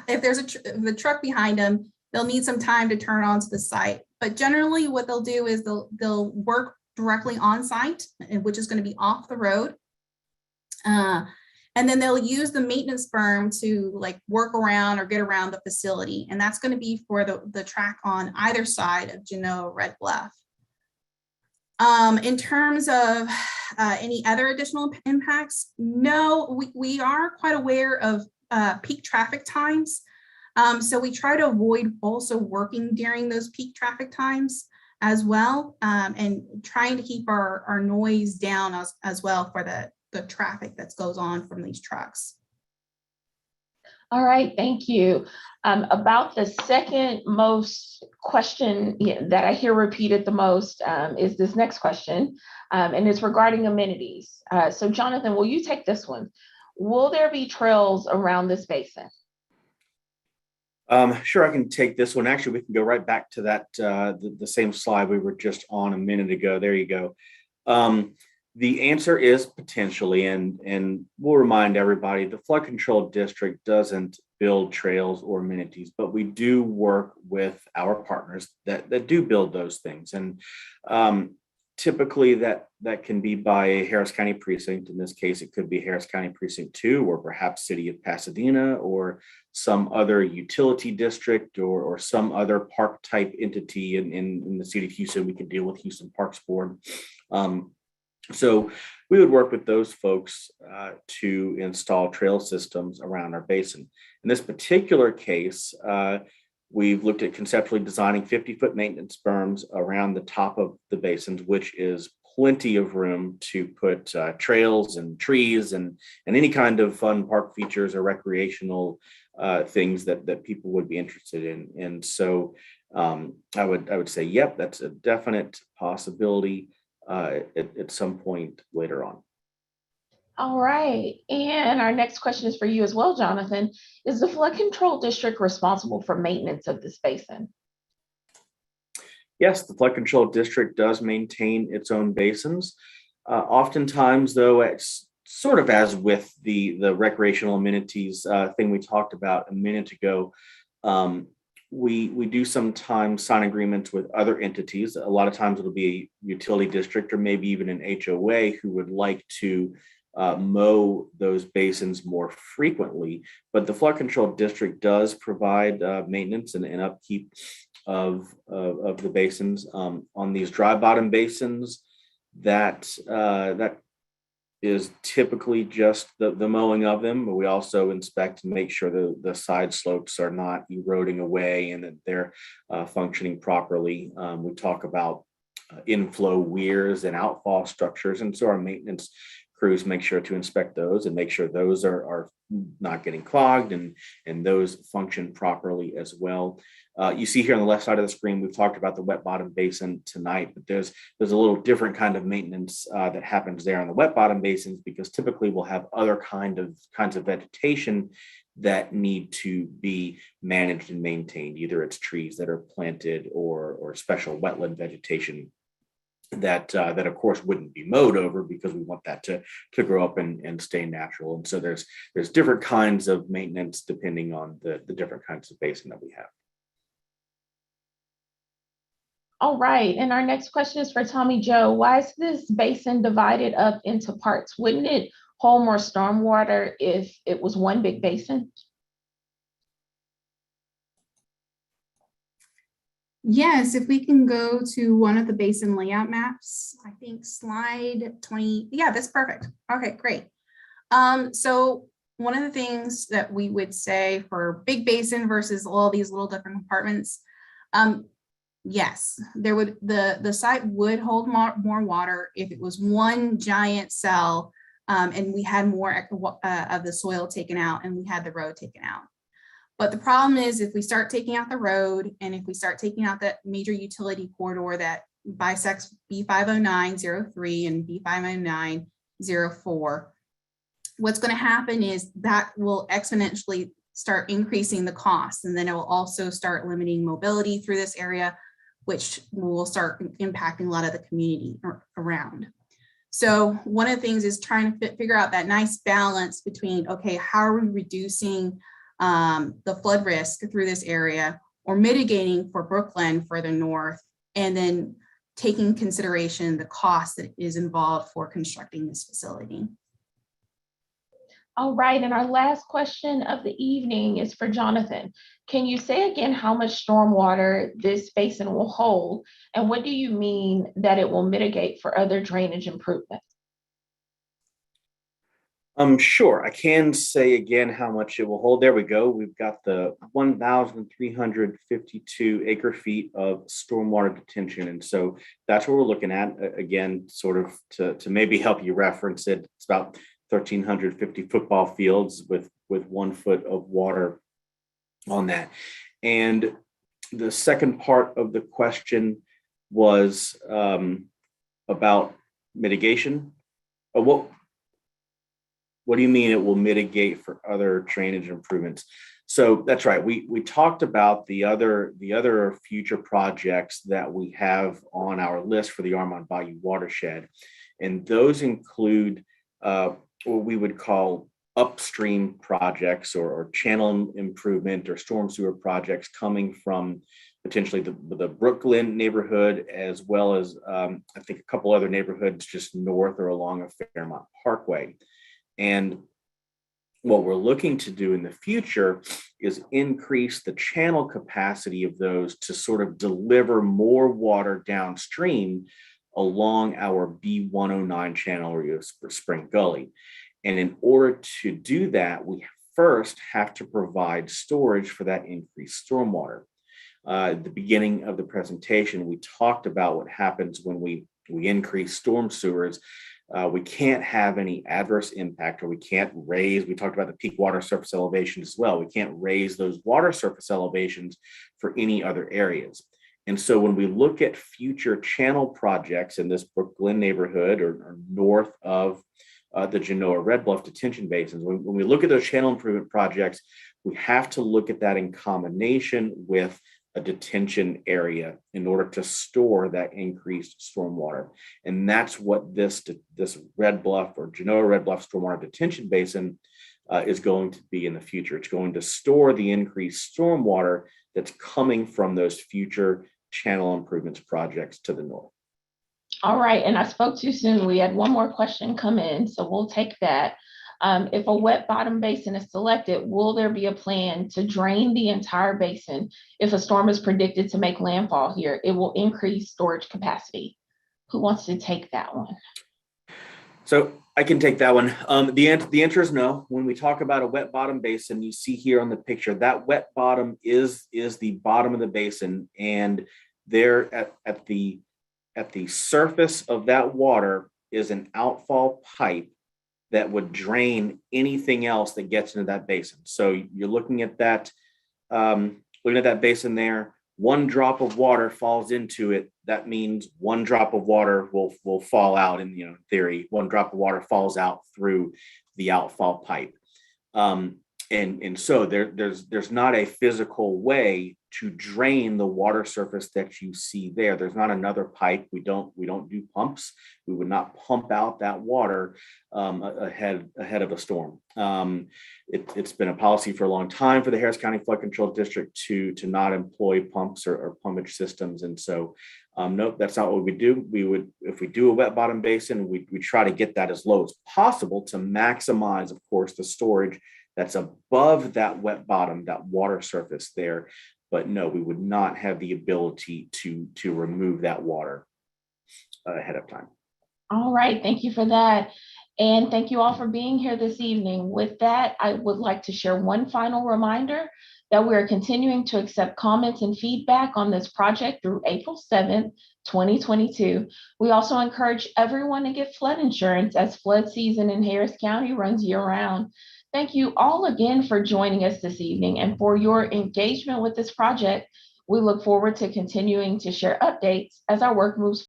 if there's the truck behind them, they'll need some time to turn onto the site. But generally what they'll do is they'll work directly on site, which is going to be off the road. And then they'll use the maintenance firm to work around or get around the facility. And that's going to be for the track on either side of Genoa Red Bluff. In terms of any other additional impacts, no, we are quite aware of peak traffic times. So we try to avoid also working during those peak traffic times as well, and trying to keep our noise down as well for the traffic that goes on from these trucks. All right, thank you. About the second most question that I hear repeated the most is this next question, and it's regarding amenities. So Jonathan, will you take this one? Will there be trails around this basin? Sure, I can take this one. Actually, we can go right back to that, the same slide we were just on a minute ago. There you go. The answer is potentially, and we'll remind everybody, the flood control district doesn't build trails or amenities, but we do work with our partners that do build those things. And typically that can be by a Harris County precinct. In this case, it could be Harris County Precinct 2, or perhaps City of Pasadena, or some other utility district, or some other park type entity in the city of Houston. We could deal with Houston Parks Board. So we would work with those folks to install trail systems around our basin. In this particular case, we've looked at conceptually designing 50-foot maintenance berms around the top of the basins, which is plenty of room to put trails and trees and any kind of fun park features or recreational things that people would be interested in. And so I would say, yep, that's a definite possibility at some point later on. All right, and our next question is for you as well, Jonathan. Is the flood control district responsible for maintenance of this basin? Yes, the flood control district does maintain its own basins. Oftentimes, though, it's sort of as with the recreational amenities thing we talked about a minute ago. We do sometimes sign agreements with other entities. A lot of times it'll be a utility district or maybe even an HOA who would like to mow those basins more frequently. But the flood control district does provide maintenance and upkeep of the basins. On these dry bottom basins, that is typically just the mowing of them, but we also inspect and make sure the side slopes are not eroding away and that they're functioning properly. We talk about inflow weirs and outfall structures, and so our maintenance crews make sure to inspect those and make sure those are not getting clogged and those function properly as well. You see here on the left side of the screen, we've talked about the wet bottom basin tonight, but there's a little different kind of maintenance that happens there on the wet bottom basins, because typically we'll have other kinds of vegetation that need to be managed and maintained. Either it's trees that are planted or special wetland vegetation that of course wouldn't be mowed over, because we want that to grow up and stay natural. And so there's different kinds of maintenance depending on the different kinds of basin that we have. All right, and our next question is for Tommy Joe. Why is this basin divided up into parts? Wouldn't it hold more stormwater if it was one big basin? Yes, if we can go to one of the basin layout maps, I think slide 20. Yeah, that's perfect. Okay, great. So one of the things that we would say for big basin versus all these little different compartments, yes, there would the site would hold more water if it was one giant cell, and we had more of the soil taken out and we had the road taken out. But the problem is, if we start taking out the road and if we start taking out that major utility corridor that bisects B50903 and B50904, what's going to happen is that will exponentially start increasing the cost, and then it will also start limiting mobility through this area, which will start impacting a lot of the community around. So one of the things is trying to figure out that nice balance between, okay, how are we reducing the flood risk through this area, or mitigating for Brooklyn further north, and then taking consideration the cost that is involved for constructing this facility. All right, and our last question of the evening is for Jonathan. Can you say again how much stormwater this basin will hold, and what do you mean that it will mitigate for other drainage improvements? Sure, I can say again how much it will hold. There we go. We've got the 1,352 acre feet of stormwater detention. And so that's what we're looking at. Again, sort of to maybe help you reference it, it's about 1,350 football fields with 1 foot of water on that. And the second part of the question was about mitigation. What do you mean it will mitigate for other drainage improvements? So that's right. We talked about the other future projects that we have on our list for the Armand Bayou watershed, and those include what we would call upstream projects or channel improvement or storm sewer projects coming from potentially the Brooklyn neighborhood, as well as I think a couple other neighborhoods just north or along a Fairmont Parkway. And what we're looking to do in the future is increase the channel capacity of those to sort of deliver more water downstream along our B109 channel or Spring Gully. And in order to do that, we first have to provide storage for that increased stormwater. At the beginning of the presentation, we talked about what happens when we increase storm sewers. We can't have any adverse impact, or we can't raise, we talked about the peak water surface elevation as well. We can't raise those water surface elevations for any other areas. And so when we look at future channel projects in this Brooklyn neighborhood or north of the Genoa Red Bluff detention basins, when we look at those channel improvement projects, we have to look at that in combination with a detention area in order to store that increased stormwater. And that's what this Red Bluff or Genoa Red Bluff Stormwater Detention Basin is going to be in the future. It's going to store the increased stormwater that's coming from those future channel improvements projects to the north. All right, and I spoke too soon. We had one more question come in, so we'll take that. If a wet bottom basin is selected, will there be a plan to drain the entire basin if a storm is predicted to make landfall here? It will increase storage capacity. Who wants to take that one? So I can take that one. The answer is no. When we talk about a wet bottom basin, you see here on the picture, that wet bottom is the bottom of the basin, and there at the surface of that water is an outfall pipe that would drain anything else that gets into that basin. So you're looking at that basin there. One drop of water falls into it. That means one drop of water will fall out. In theory, one drop of water falls out through the outfall pipe. And so there's not a physical way to drain the water surface that you see there. There's not another pipe. We don't do pumps. We would not pump out that water ahead of a storm. It's been a policy for a long time for the Harris County Flood Control District to not employ pumps or pumpage systems. And so, nope, that's not what we do. If we do a wet bottom basin, we try to get that as low as possible to maximize, of course, the storage that's above that wet bottom, that water surface there. But no, we would not have the ability to remove that water ahead of time. All right, thank you for that. And thank you all for being here this evening. With that, I would like to share one final reminder that we are continuing to accept comments and feedback on this project through April 7th, 2022. We also encourage everyone to get flood insurance as flood season in Harris County runs year round. Thank you all again for joining us this evening and for your engagement with this project. We look forward to continuing to share updates as our work moves